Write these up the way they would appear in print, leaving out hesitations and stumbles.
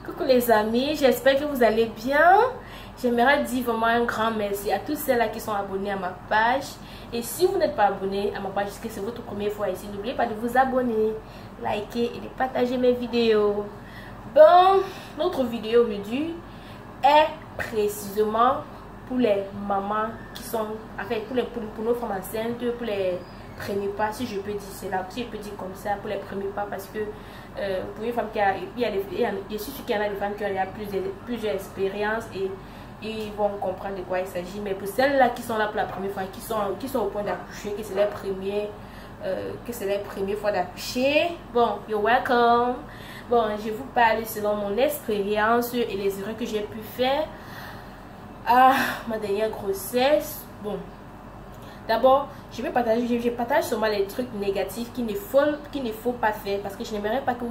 Coucou les amis, j'espère que vous allez bien. J'aimerais dire vraiment un grand merci à tous ceux-là qui sont abonnés à ma page. Et si vous n'êtes pas abonné à ma page, que c'est votre première fois ici, n'oubliez pas de vous abonner, liker et de partager mes vidéos. Bon, notre vidéo aujourd'hui est précisément pour les mamans qui sont, enfin pour nos femmes enceintes, pour les premiers pas, si je peux dire cela, si je peux dire comme ça, pour les premiers pas, parce que pour une femme qui a, je suis sûre qu'il y en a des femmes qui ont plusieurs expériences et ils vont comprendre de quoi il s'agit. Mais pour celles-là qui sont là pour la première fois, qui sont au point d'accoucher, que c'est leur première fois d'accoucher, bon, you're welcome. Bon, je vous parle selon mon expérience et les erreurs que j'ai pu faire à ma dernière grossesse. Bon, d'abord, je partage seulement les trucs négatifs qu'il ne faut pas faire, parce que je n'aimerais pas que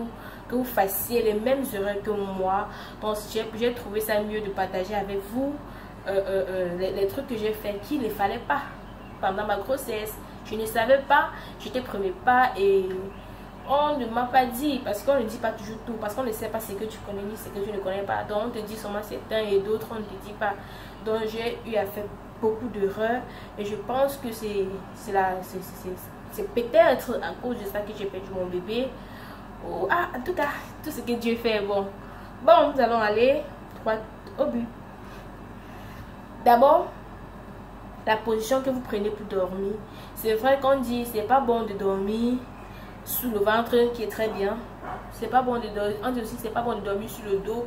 vous fassiez les mêmes erreurs que moi. Donc, j'ai trouvé ça mieux de partager avec vous les trucs que j'ai fait qu'il ne fallait pas pendant ma grossesse. Je ne savais pas, j'étais premier pas et on ne m'a pas dit, parce qu'on ne dit pas toujours tout, parce qu'on ne sait pas ce que tu connais ni ce que tu ne connais pas. Donc, on te dit seulement certains et d'autres, on ne te dit pas. Donc, j'ai eu à faire beaucoup d'erreurs et je pense que c'est peut-être à cause de ça que j'ai perdu mon bébé. Oh, en tout cas, tout ce que Dieu fait, bon, nous allons aller droit au but. D'abord, la position que vous prenez pour dormir. C'est vrai qu'on dit c'est pas bon de dormir sous le ventre, qui est très bien. C'est pas bon de dormir. On dit aussi c'est pas bon de dormir sur le dos,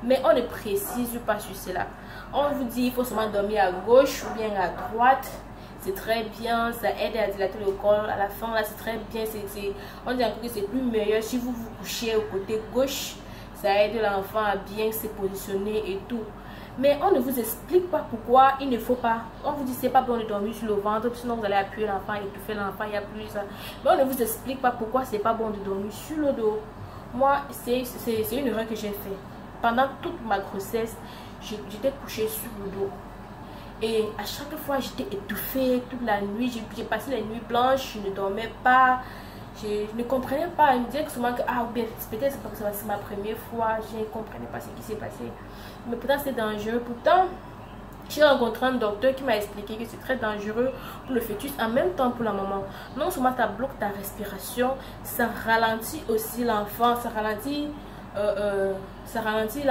mais on ne précise pas sur cela. On vous dit il faut seulement dormir à gauche ou bien à droite. C'est très bien, ça aide à dilater le corps. À la fin là, c'est très bien. On dit encore que c'est plus meilleur si vous vous couchez au côté gauche. Ça aide l'enfant à bien se positionner et tout. Mais on ne vous explique pas pourquoi il ne faut pas. On vous dit c'est pas bon de dormir sur le ventre, sinon vous allez appuyer l'enfant, étouffer l'enfant, il n'y a plus ça. Mais on ne vous explique pas pourquoi c'est pas bon de dormir sur le dos. Moi, c'est une erreur que j'ai fait. Pendant toute ma grossesse, j'étais couchée sur le dos. Et à chaque fois, j'étais étouffée toute la nuit. J'ai passé les nuits blanches, je ne dormais pas. Je ne comprenais pas. Je me disais souvent que peut-être parce que c'est ma première fois, je ne comprenais pas ce qui s'est passé. Mais pourtant, c'est dangereux. Pourtant, j'ai rencontré un docteur qui m'a expliqué que c'est très dangereux pour le fœtus, en même temps pour la maman. Non seulement ça bloque ta respiration, ça ralentit aussi l'enfant, ça ralentit l'enfant, ça ralentit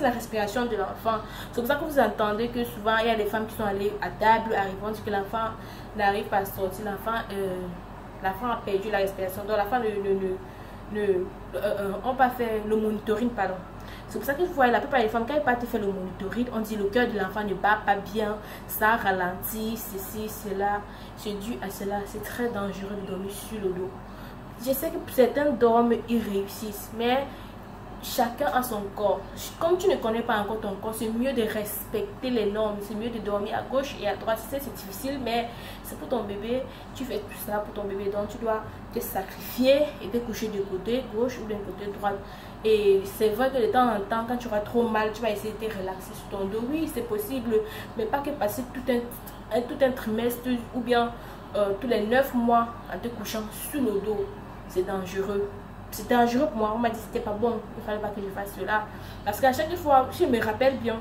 la respiration de l'enfant. C'est pour ça que vous entendez que souvent il y a des femmes qui sont allées à table, arrivant, que l'enfant n'arrive pas à sortir, l'enfant a perdu la respiration, donc l'enfant on va faire le monitoring, pardon. C'est pour ça que vous voyez la plupart des femmes, quand elles partent faire le monitoring, on dit le cœur de l'enfant ne bat pas bien, ça ralentit, ceci, cela, c'est dû à cela. C'est très dangereux de dormir sur le dos. Je sais que certains dorment, ils réussissent, mais chacun a son corps. Comme tu ne connais pas encore ton corps, c'est mieux de respecter les normes. C'est mieux de dormir à gauche et à droite. C'est difficile, mais c'est pour ton bébé. Tu fais tout ça pour ton bébé, donc tu dois te sacrifier et te coucher du côté gauche ou du côté droit. Et c'est vrai que de temps en temps, quand tu auras trop mal, tu vas essayer de te relaxer sur ton dos. Oui, c'est possible, mais pas que passer tout un trimestre ou bien tous les 9 mois en te couchant sur le dos. C'est dangereux. C'est dangereux pour moi. On m'a dit que c'était pas bon. Il ne fallait pas que je fasse cela. Parce qu'à chaque fois, je me rappelle bien,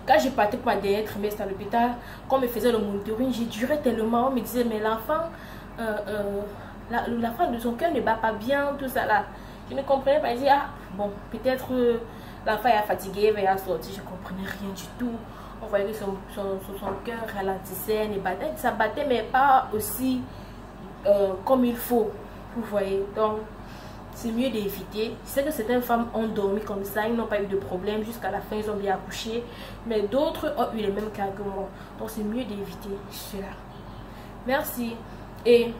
quand je partais pour ma dernière trimestre à l'hôpital, quand on me faisait le monitoring, j'ai duré tellement. On me disait, mais l'enfant, l'enfant de son cœur ne bat pas bien, tout ça là. Je ne comprenais pas. Je dis, bon, peut-être l'enfant est fatigué, il va sortir. Je ne comprenais rien du tout. On voyait que son cœur ralentissait, ça battait, mais pas aussi comme il faut. Vous voyez, donc c'est mieux d'éviter. Je sais que certaines femmes ont dormi comme ça, ils n'ont pas eu de problème jusqu'à la fin, ils ont bien accouché, mais d'autres ont eu les mêmes cas que moi. Donc c'est mieux d'éviter cela. Merci. Et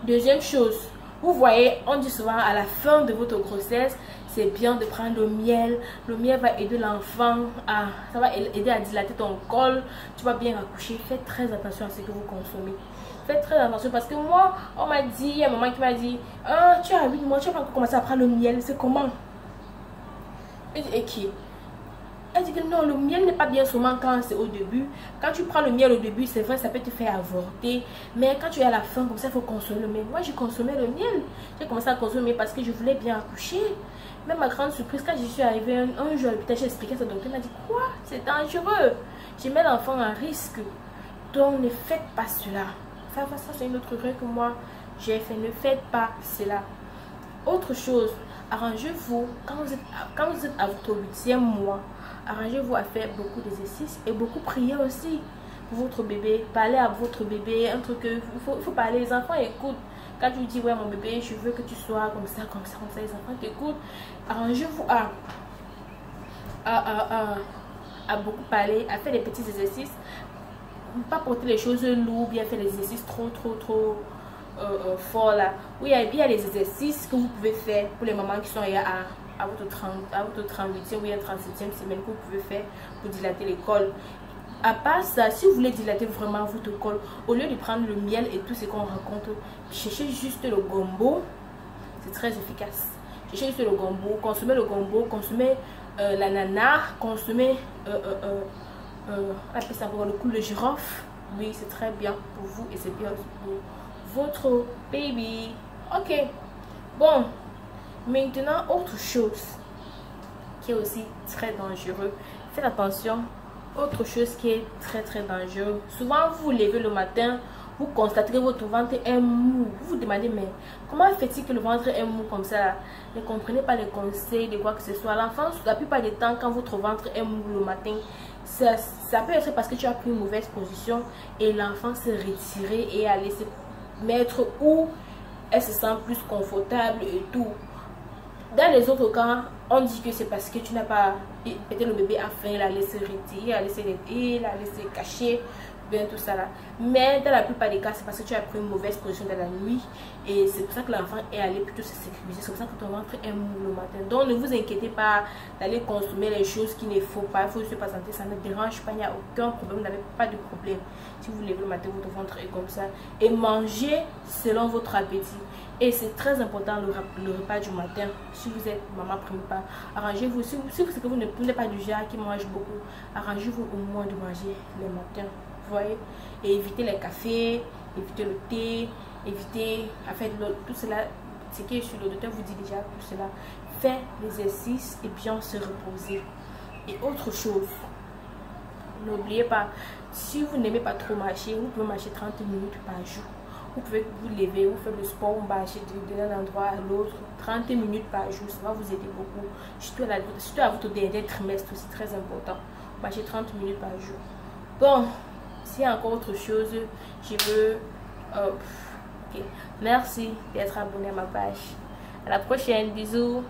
deuxième chose, vous voyez, on dit souvent à la fin de votre grossesse, c'est bien de prendre le miel. Le miel va aider l'enfant ça va aider à dilater ton col. Tu vas bien accoucher. Faites très attention à ce que vous consommez. Faites très attention parce que moi, on m'a dit, il y a un moment qui m'a dit, tu as 8 mois, tu vas commencer à prendre le miel. C'est comment? Et qui? Elle dit que non, le miel n'est pas bien seulement quand c'est au début. Quand tu prends le miel au début, c'est vrai, ça peut te faire avorter. Mais quand tu es à la fin, comme ça, il faut consommer le miel. Moi, j'ai consommé le miel. J'ai commencé à consommer parce que je voulais bien accoucher. Même ma grande surprise, quand je suis arrivée un jour, peut-être j'ai expliqué à sa docteur, elle m'a dit quoi? C'est dangereux. Je mets l'enfant à risque. Donc, ne faites pas cela. Ça c'est une autre erreur que moi, j'ai fait. Ne faites pas cela. Autre chose, arrangez-vous, quand vous êtes à votre 8e mois, arrangez-vous à faire beaucoup d'exercices et beaucoup prier aussi pour votre bébé. Parlez à votre bébé, un truc que il faut parler. Les enfants écoutent. Quand tu dis, ouais, mon bébé, je veux que tu sois comme ça, comme ça, comme ça, les enfants t'écoutent. Arrangez-vous à beaucoup parler, à faire des petits exercices. Pas porter les choses lourdes, bien faire des exercices trop fort là. Oui, il y a des exercices que vous pouvez faire pour les mamans qui sont à votre 38e ou 37e semaine que vous pouvez faire pour dilater les cols. À part ça, si vous voulez dilater vraiment votre col, au lieu de prendre le miel et tout ce qu'on rencontre, cherchez juste le gombo. C'est très efficace. Cherchez juste le gombo, consommez le gombo, consommez l'ananas, consommez on appelle ça le cou de girofle. Oui, c'est très bien pour vous et c'est bien pour votre baby. Ok, bon, maintenant autre chose qui est aussi très dangereux, faites attention. Autre chose qui est très dangereux, souvent vous vous levez le matin, vous constatez que votre ventre est mou, vous vous demandez mais comment fait-il que le ventre est mou comme ça? Ne comprenez pas les conseils de quoi que ce soit. L'enfant, la plupart du temps, quand votre ventre est mou le matin, ça peut être parce que tu as pris une mauvaise position et l'enfant s'est retiré et allé se mettre où elle se sent plus confortable et tout. Dans les autres cas, on dit que c'est parce que tu n'as pas, peut-être le bébé a faim, il a laissé retirer, il a laissé cacher, bien tout ça là. Mais dans la plupart des cas, c'est parce que tu as pris une mauvaise position dans la nuit et c'est pour ça que l'enfant est allé plutôt se sécuriser. C'est pour ça que ton ventre est mou le matin. Donc ne vous inquiétez pas d'aller consommer les choses qu'il ne faut pas. Il faut se présenter, ça ne dérange pas, il n'y a aucun problème, vous n'avez pas de problème. Si vous levez le matin, votre ventre est comme ça. Et mangez selon votre appétit. Et c'est très important le repas du matin. Si vous êtes maman premier pas, arrangez-vous. Si vous n'êtes pas du genre qui mange beaucoup, arrangez-vous au moins de manger le matin. Vous voyez? Et évitez les cafés, évitez le thé, évitez tout cela. Ce qui est sur le docteur vous dit déjà tout cela. Faire l'exercice et bien se reposer. Et autre chose, n'oubliez pas, si vous n'aimez pas trop marcher, vous pouvez marcher 30 minutes par jour. Vous pouvez vous lever, vous faire le sport, vous marcher d'un endroit à l'autre, 30 minutes par jour, ça va vous aider beaucoup. Surtout à votre dernier trimestre, c'est très important. Marcher 30 minutes par jour. Bon, s'il y a encore autre chose, je veux... ok. Merci d'être abonné à ma page. À la prochaine, bisous.